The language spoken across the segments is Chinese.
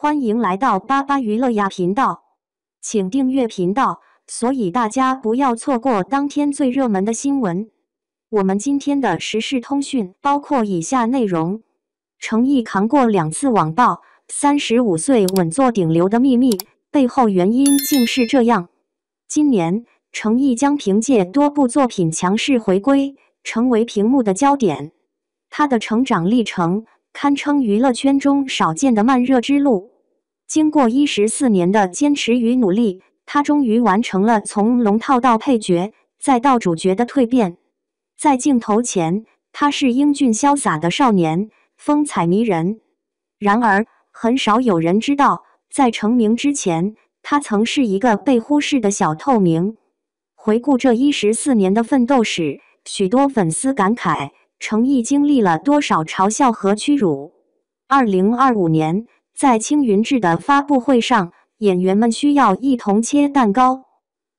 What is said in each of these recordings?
欢迎来到巴巴娱乐呀频道，请订阅频道，所以大家不要错过当天最热门的新闻。我们今天的时事通讯包括以下内容：程毅扛过2次网暴，35岁稳坐顶流的秘密，背后原因竟是这样。今年，程毅将凭借多部作品强势回归，成为屏幕的焦点。他的成长历程堪称娱乐圈中少见的慢热之路。经过14年的坚持与努力，他终于完成了从龙套到配角再到主角的蜕变。在镜头前，他是英俊潇洒的少年，风采迷人。然而，很少有人知道，在成名之前，他曾是一个被忽视的小透明。回顾这14年的奋斗史，许多粉丝感慨，程毅经历了多少嘲笑和屈辱。2025年，在青云志的发布会上，演员们需要一同切蛋糕。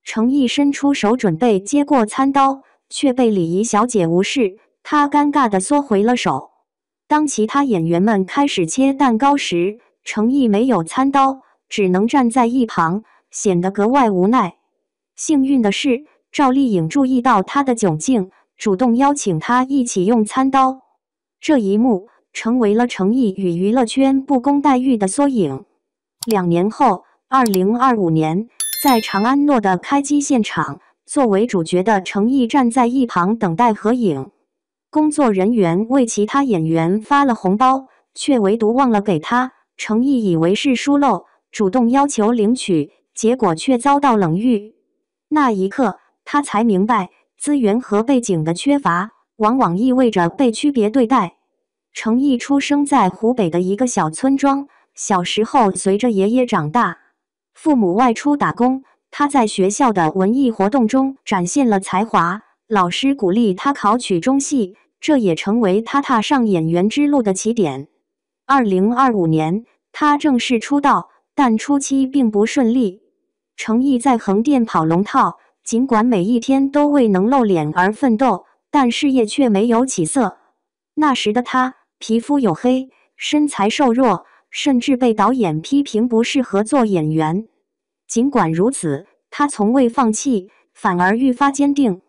程毅伸出手准备接过餐刀，却被礼仪小姐无视，他尴尬地缩回了手。当其他演员们开始切蛋糕时，程毅没有餐刀，只能站在一旁，显得格外无奈。幸运的是，赵丽颖注意到他的窘境，主动邀请他一起用餐刀。这一幕成为了程毅与娱乐圈不公待遇的缩影。2年后，2025年，在长安诺的开机现场，作为主角的程毅站在一旁等待合影。工作人员为其他演员发了红包，却唯独忘了给他。程毅以为是疏漏，主动要求领取，结果却遭到冷遇。那一刻，他才明白，资源和背景的缺乏，往往意味着被区别对待。程毅出生在湖北的一个小村庄，小时候随着爷爷长大，父母外出打工，他在学校的文艺活动中展现了才华，老师鼓励他考取中戏，这也成为他踏上演员之路的起点。2025年，他正式出道，但初期并不顺利。程毅在横店跑龙套，尽管每一天都为能露脸而奋斗，但事业却没有起色。那时的他皮肤黝黑，身材瘦弱，甚至被导演批评不适合做演员。尽管如此，他从未放弃，反而愈发坚定。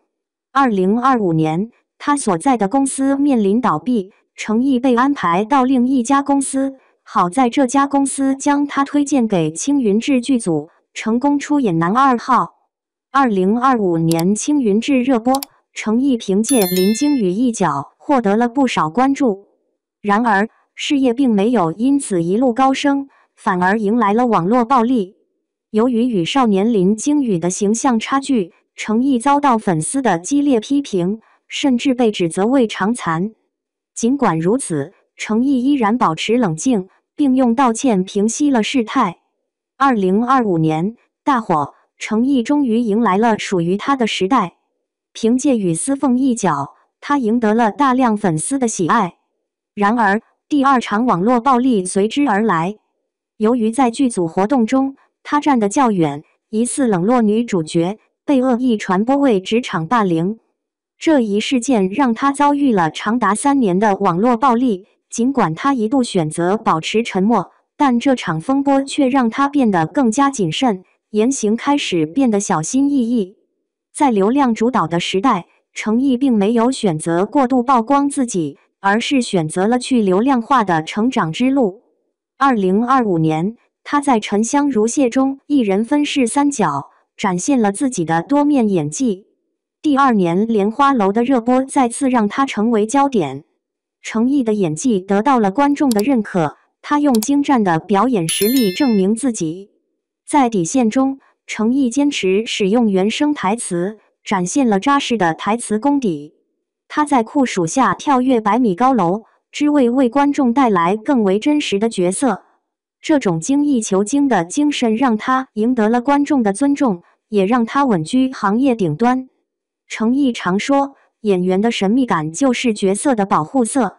2025年，他所在的公司面临倒闭，程毅被安排到另一家公司，好在这家公司将他推荐给青云志剧组，成功出演男2号。2025年青云志热播，程毅凭借林惊羽一角获得了不少关注。然而，事业并没有因此一路高升，反而迎来了网络暴力。由于与少年林惊羽的形象差距，程毅遭到粉丝的激烈批评，甚至被指责胃肠残。尽管如此，程毅依然保持冷静，并用道歉平息了事态。2025年大火，程毅终于迎来了属于他的时代。凭借与司凤一角，他赢得了大量粉丝的喜爱。然而，第2场网络暴力随之而来。由于在剧组活动中，他站得较远，疑似冷落女主角，被恶意传播为职场霸凌。这一事件让他遭遇了长达3年的网络暴力。尽管他一度选择保持沉默，但这场风波却让他变得更加谨慎，言行开始变得小心翼翼。在流量主导的时代，程毅并没有选择过度曝光自己，而是选择了去流量化的成长之路。2025年，他在《沉香如屑》中一人分饰3角，展现了自己的多面演技。第2年《莲花楼》的热播再次让他成为焦点。程毅的演技得到了观众的认可，他用精湛的表演实力证明自己。在《底线》中，程毅坚持使用原声台词，展现了扎实的台词功底。他在酷暑下跳跃100米高楼，只为观众带来更为真实的角色。这种精益求精的精神让他赢得了观众的尊重，也让他稳居行业顶端。程毅常说，演员的神秘感就是角色的保护色。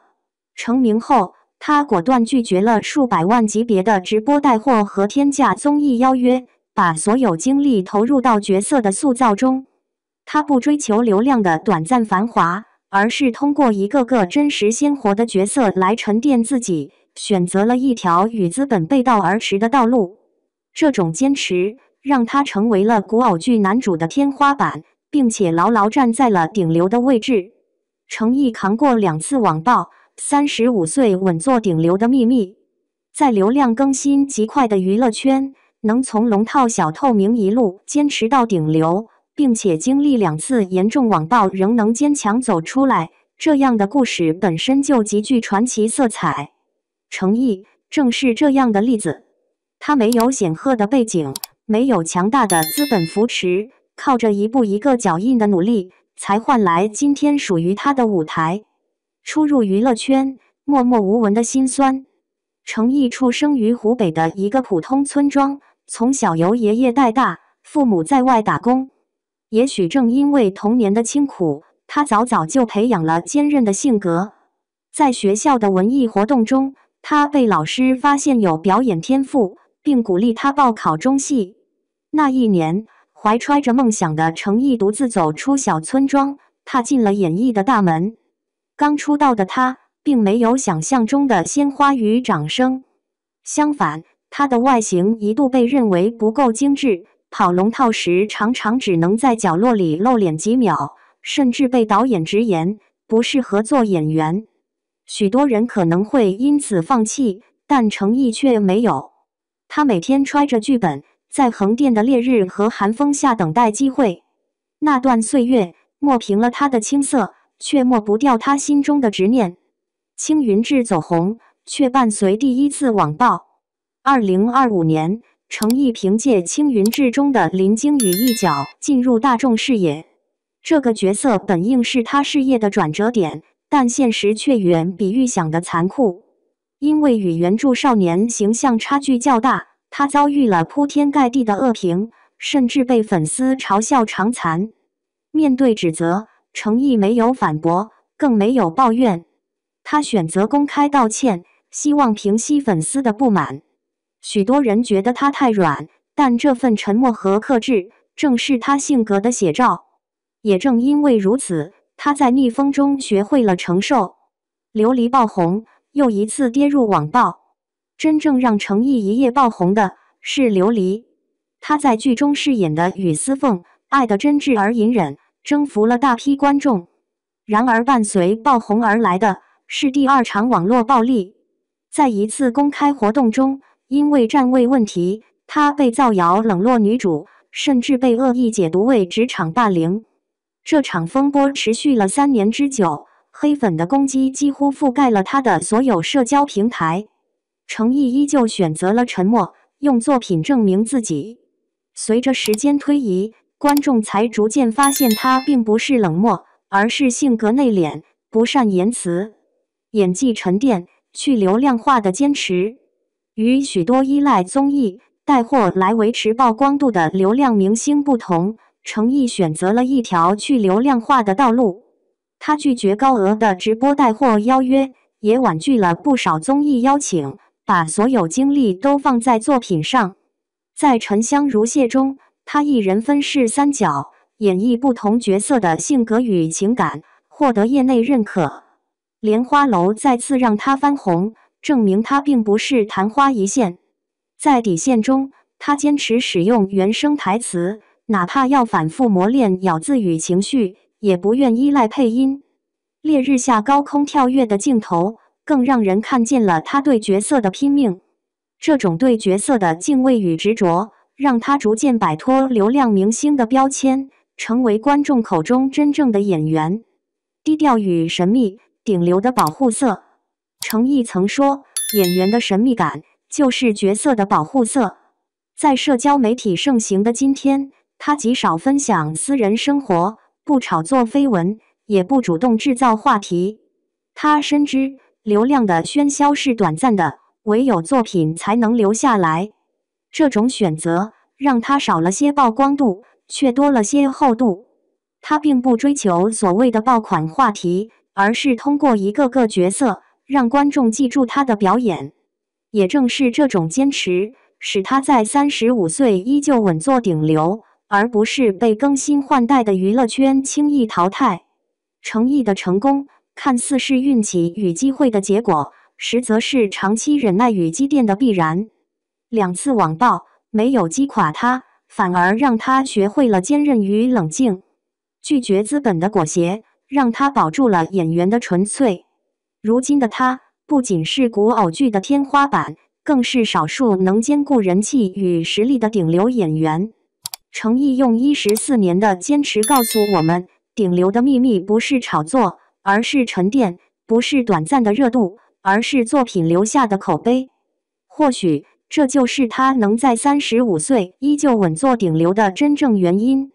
成名后，他果断拒绝了数百万级别的直播带货和天价综艺邀约，把所有精力投入到角色的塑造中。他不追求流量的短暂繁华，而是通过一个个真实鲜活的角色来沉淀自己，选择了一条与资本背道而驰的道路。这种坚持让他成为了古偶剧男主的天花板，并且牢牢站在了顶流的位置。程毅扛过2次网暴，35岁稳坐顶流的秘密。在流量更新极快的娱乐圈，能从龙套小透明一路坚持到顶流，并且经历2次严重网暴仍能坚强走出来，这样的故事本身就极具传奇色彩。程毅正是这样的例子。他没有显赫的背景，没有强大的资本扶持，靠着一步一个脚印的努力，才换来今天属于他的舞台。初入娱乐圈，默默无闻的辛酸。程毅出生于湖北的一个普通村庄，从小由爷爷带大，父母在外打工。也许正因为童年的清苦，他早早就培养了坚韧的性格。在学校的文艺活动中，他被老师发现有表演天赋，并鼓励他报考中戏。那一年，怀揣着梦想的程毅独自走出小村庄，踏进了演艺的大门。刚出道的他，并没有想象中的鲜花与掌声。相反，他的外形一度被认为不够精致，跑龙套时常常只能在角落里露脸几秒，甚至被导演直言不适合做演员。许多人可能会因此放弃，但程毅却没有。他每天揣着剧本，在横店的烈日和寒风下等待机会。那段岁月抹平了他的青涩，却抹不掉他心中的执念。青云志走红，却伴随第1次网暴。2025年，程毅凭借青云志中的林惊羽一角进入大众视野。这个角色本应是他事业的转折点，但现实却远比预想的残酷。因为与原著少年形象差距较大，他遭遇了铺天盖地的恶评，甚至被粉丝嘲笑长残。面对指责，程毅没有反驳，更没有抱怨。他选择公开道歉，希望平息粉丝的不满。许多人觉得他太软，但这份沉默和克制，正是他性格的写照。也正因为如此，他在逆风中学会了承受。琉璃爆红，又一次跌入网暴。真正让程毅一夜爆红的是琉璃。他在剧中饰演的雨丝凤，爱得真挚而隐忍，征服了大批观众。然而伴随爆红而来的是第2场网络暴力。在一次公开活动中，因为站位问题，他被造谣冷落女主，甚至被恶意解读为职场霸凌。这场风波持续了3年之久，黑粉的攻击几乎覆盖了他的所有社交平台。程毅依旧选择了沉默，用作品证明自己。随着时间推移，观众才逐渐发现他并不是冷漠，而是性格内敛，不善言辞，演技沉淀，去流量化的坚持。与许多依赖综艺带货来维持曝光度的流量明星不同，程毅选择了一条去流量化的道路。他拒绝高额的直播带货邀约，也婉拒了不少综艺邀请，把所有精力都放在作品上。在《沉香如屑》中，他一人分饰3角，演绎不同角色的性格与情感，获得业内认可。莲花楼再次让他翻红，证明他并不是昙花一现。在底线中，他坚持使用原声台词，哪怕要反复磨练咬字与情绪，也不愿依赖配音。烈日下高空跳跃的镜头，更让人看见了他对角色的拼命。这种对角色的敬畏与执着，让他逐渐摆脱流量明星的标签，成为观众口中真正的演员。低调与神秘，顶流的保护色。程毅曾说，演员的神秘感就是角色的保护色。在社交媒体盛行的今天，他极少分享私人生活，不炒作绯闻，也不主动制造话题。他深知流量的喧嚣是短暂的，唯有作品才能留下来。这种选择让他少了些曝光度，却多了些厚度。他并不追求所谓的爆款话题，而是通过一个个角色，让观众记住他的表演。也正是这种坚持，使他在35岁依旧稳坐顶流，而不是被更新换代的娱乐圈轻易淘汰。程毅的成功看似是运气与机会的结果，实则是长期忍耐与积淀的必然。2次网暴没有击垮他，反而让他学会了坚韧与冷静。拒绝资本的裹挟，让他保住了演员的纯粹。如今的他，不仅是古偶剧的天花板，更是少数能兼顾人气与实力的顶流演员。程毅用14年的坚持告诉我们，顶流的秘密不是炒作，而是沉淀；不是短暂的热度，而是作品留下的口碑。或许，这就是他能在35岁依旧稳坐顶流的真正原因。